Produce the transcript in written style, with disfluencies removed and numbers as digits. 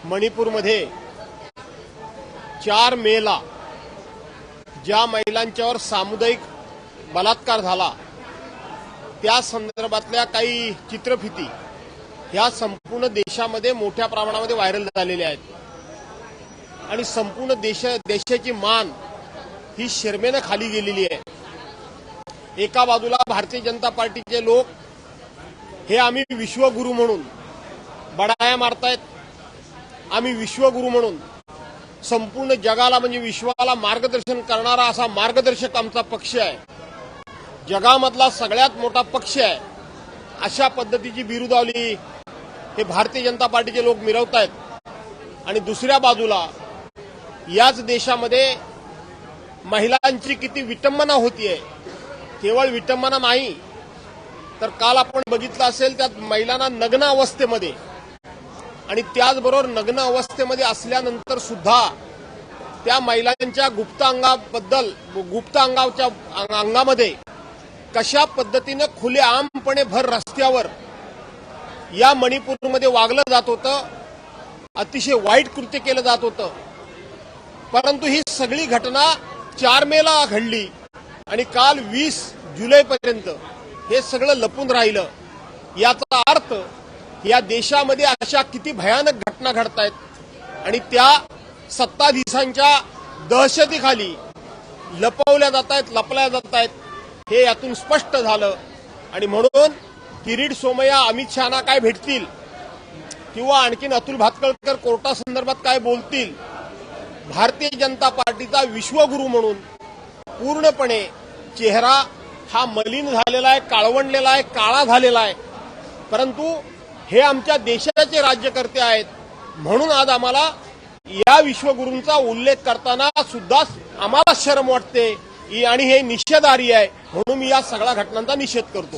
मणिपूरमध्ये 4 मेला ज्या महिलांच्यावर सामुदायिक बलात्कार झाला त्या संदर्भातल्या काही चित्रफिती ह्या संपूर्ण देशामध्ये मोठ्या प्रमाणामध्ये व्हायरल झालेल्या आहेत आणि संपूर्ण देशाची मान ही शर्मेने खाली गेलेली आहे। एका बाजूला भारतीय जनता पार्टीचे लोक हे आम्ही विश्वगुरू म्हणून बडाया मारतायत, आम्ही विश्वगुरू म्हणून संपूर्ण जगाला म्हणजे विश्वाला मार्गदर्शन करणारा असा मार्गदर्शक आमचा पक्ष आहे, जगामधला सगळ्यात मोठा पक्ष आहे, अशा पद्धतीची बिरुदावली हे भारतीय जनता पार्टीचे लोक मिरवतायत। आणि दुसऱ्या बाजूला याच देशामध्ये महिलांची किती विटंबना होतीये, केवळ विटंबना नाही तर काल आपण बघितलं असेल त्यात महिलांना नग्न अवस्थेमध्ये आणि त्याचबरोबर नग्न अवस्थेमध्ये असल्यानंतर सुद्धा त्या महिलांच्या गुप्त अंगाच्या अंगामध्ये कशा पद्धतीने खुलेआमपणे भर रस्त्यावर या मणिपूरमध्ये वागलं जात होतं, अतिशय वाईट कृत्य केलं जात होतं। परंतु ही सगळी घटना 4 मेला घडली आणि काल 20 जुलैपर्यंत हे सगळं लपून राहिलं। याचा अर्थ या देशामध्ये अशा किती भयानक घटना घडतायत आणि त्या सत्ताधीशांच्या दहशतीखाली लपवल्या जात आहेत, लपल्या जात आहेत, हे यातून स्पष्ट झालं। आणि म्हणून किरीट सोमय्या अमित शहाना काय भेटतील किंवा आणखीन अतुल भातखळकर कोर्टासंदर्भात काय बोलतील, भारतीय जनता पार्टीचा विश्वगुरू म्हणून पूर्णपणे चेहरा हा मलिन झालेला आहे, काळवंडलेला आहे, काळा झालेला आहे। परंतु हे आमच्या देशाचे राज्यकर्ते आहेत म्हणून आज आम्हाला या विश्वगुरूंचा उल्लेख करताना सुद्धा आम्हाला शरम वाटते आणि हे निषेधार्ह आहे, म्हणून मी या सगळ्या घटनांचा निषेध करतो।